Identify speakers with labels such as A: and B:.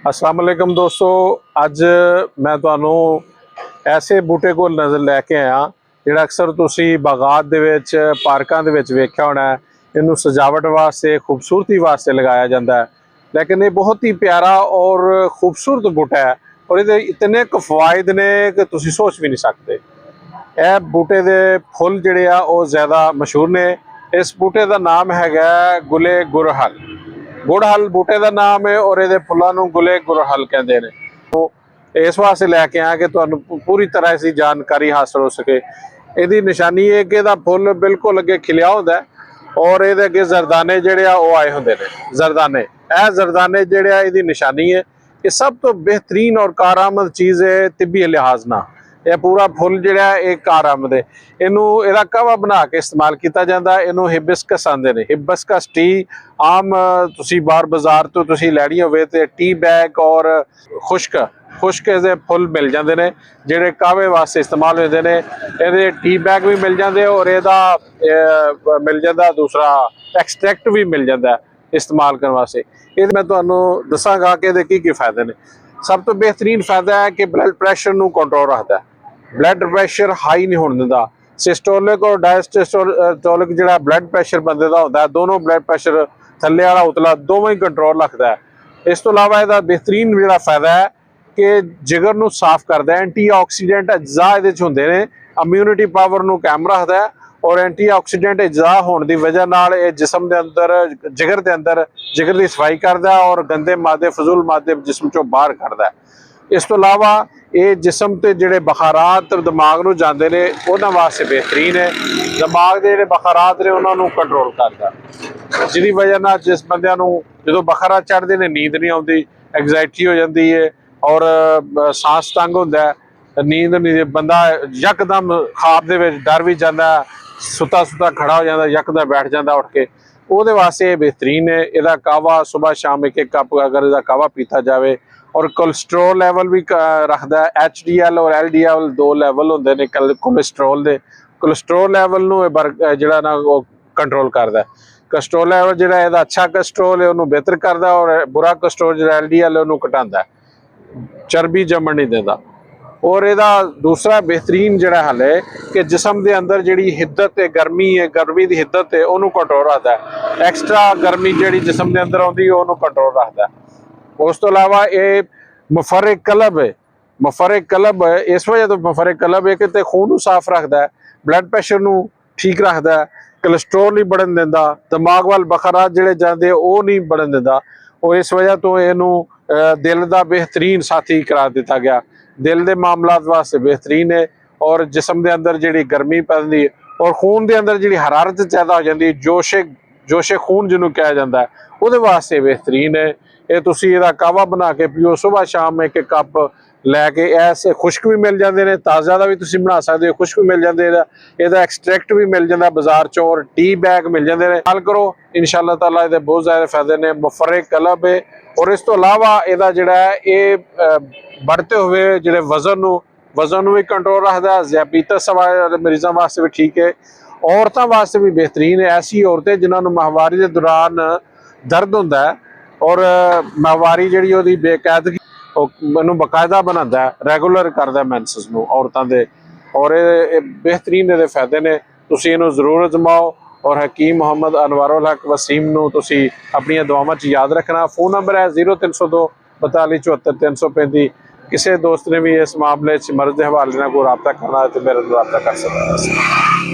A: अस्सलाम वालेकुम दोस्तों। अज मैं तुहानू ऐसे बूटे को नज़र लैके आया जिहड़ा अक्सर तुसी बागात दे विच पार्कां दे विच वेख्या होना है। इनू सजावट वास्ते खूबसूरती वास्ते लगाया जाता है, लेकिन ये बहुत ही प्यारा और खूबसूरत बूटा है और ये इतने फवायद ने कि तुसी सोच भी नहीं सकते। यह बूटे दे फुल जिहड़े आ वो ज़्यादा मशहूर ने। इस बूटे का नाम हैगा गुले गुरहल। गुड़हल बूटे का नाम है और ये फुलों गुले गुरहल कहते हैं। तो इस वास्ते लैके आया कि तुहानू पूरी तरह इसकी जानकारी हासिल हो सके। यदी निशानी है कि यदा फुल बिल्कुल अगे खिलिया होंदा है और ये अगे जरदाने जिहड़े आ वो आए होंदे ने। जरदाने यह जरदाने जिहड़े आ इहदी निशानी है। ये सब तो बेहतरीन और कारआमद चीज़ है तिब्बी लिहाज ना। यह पूरा फुल जिहड़ा है कारआमद है। इनू इहदा कहवा बना के इस्तेमाल किया जाता है। इनू हिबिस्कस आंदे ने। हिबिस्कस टी आम तुसी बाहर बाजार तो तुसी लैनी होवे ते टी बैग और खुश्क खुश्क इहदे फुल मिल जाते हैं जिहड़े कहवे वास्ते इस्तेमाल होते हैं। इहदे टी बैग भी मिल जाते और इहदा मिल जाता दूसरा एक्सट्रैक्ट भी मिल जाता है इस्तेमाल करने वास्ते। ये मैं तुहानू दसांगा कि इहदे की फायदे ने। सब तो बेहतरीन फायदा है कि ब्लड प्रैशर नू कंट्रोल रखता है। ब्लड प्रैशर हाई नहीं होने दिंदा। सिस्टोलिक और डायस्टोलिक जिहड़ा ब्लड प्रैशर बंदे दा होंदा है, दोनों ब्लड प्रैशर थल्ले वाला उतला दोवें ही कंट्रोल रखता है। इस तो अलावा इसका बेहतरीन जिहड़ा फायदा है कि जिगर नू साफ करता है। एंटी ऑक्सीडेंट अज्जा इहदे च हुंदे ने। इम्यूनिटी पावर नू कायम रखता है और एंटी ऑक्सीडेंट अज्जा होने की वजह नाल जिसम के अंदर जिगर के अंदर जिगर की सफाई करता है और गंदे मादे फजूल मादे जिसम चों बाहर कढ़दा है। इस तो अलावा ये जिसम के जोड़े बखारात दिमाग में जाते हैं उन्होंने वास्ते बेहतरीन है। दिमाग के जोड़े बखारात ने उन्होंने कंट्रोल करता है, जिसकी वजह ना जिस बंद जो बखारा चढ़ते हैं नींद नहीं आती, एग्जाइटी हो जाती है और सांस तंग होंदा है, नींद नहीं, बंदा यकदम खाब दे विच डर भी जाता है, सुता सुता खड़ा हो जाता, यकदम बैठ जाता उठ के। वो वास्ते बेहतरीन है। यदा कावा सुबह शाम एक कप अगर इसका कावा पीता जाए और कोलेस्ट्रोल लैवल भी रखता है। HDL और LDL दो लैवल होंगे ने कोलेस्ट्रोल के। कोलेस्ट्रोल लैवल जोड़ा ना वो कंट्रोल करता है। कोलेस्ट्रोल लैवल जो अच्छा कोलेस्ट्रोल है उन्होंने बेहतर करता है और बुरा कोलेस्ट्रोल जो LDL है उन्होंने घटाता है, चर्बी जमन नहीं देता। और यदा दूसरा बेहतरीन जोड़ा हल है कि जिसम के अंदर जी हिद्दत है, गर्मी की हिद्दत है उन्होंने कंट्रोल रखता है। एक्सट्रा गर्मी जी जिसम के अंदर आती है उन्होंने कंट्रोल रखता है। उस तो अलावा ये मुफर्रिक कलब है। मुफर्रिक कलब इस वजह तो मुफर्रिक कलब है कि खून को साफ रखता है, ब्लड प्रैशर को ठीक रखता है, कोलेस्ट्रोल नहीं बढ़न देता, दिमाग वाल बखारात जिहड़े जाते वो नहीं बढ़न देता। और इस वजह तो इनू दिल का बेहतरीन साथी करार दिता गया। दिल के मामलात वास्ते बेहतरीन है और जिसम के अंदर जी गर्मी पैंदी है और खून के अंदर जी हरारत पैदा हो जाती है, जोशे खून जिन्होंने कहा जाता है, वो वास्ते बेहतरीन है। ये तुसी इहदा कावा बना के पियो सुबह शाम एक कप लैके। ऐसे खुश्क भी मिल जाते हैं, ताज़ा का भी तुसी बना सकते हो, खुश्क भी मिल जाते हैं, इहदा एक्सट्रैक्ट भी मिल जाता बाजार चों और टी बैग मिल जाते हैं। हाल करो इंशाअल्लाह ताला इहदे बहुत ज़्यादा फायदे ने। मुफर्रिक कलब है और इस तो अलावा इहदा जिहड़ा है ये बढ़ते हुए जिहड़े वजन भी कंट्रोल रखता है। ज़ियाबीतस वाले मरीजों वास्ते भी ठीक है। औरतों वास्ते भी बेहतरीन है। ऐसी औरतें जिन्होंने माहवारी के दौरान दर्द होंदा है और माहवारी जी वो बेकायदगी मैं बाकायदा बनाता है, रेगूलर करता है मैंसस में औरतों के। और ये बेहतरीन ये फायदे ने, तुसी इन्हू जरूर अजमाओ। और हकीम मुहम्मद अनवारुल हक वसीम नू तुसी अपनी दुआवां च याद रखना। फोन नंबर है 0302 42 74 335। किसी दोस्त ने भी इस मामले मर्ज के हवाले को रबता करना है तो मेरे रबता कर सकता है।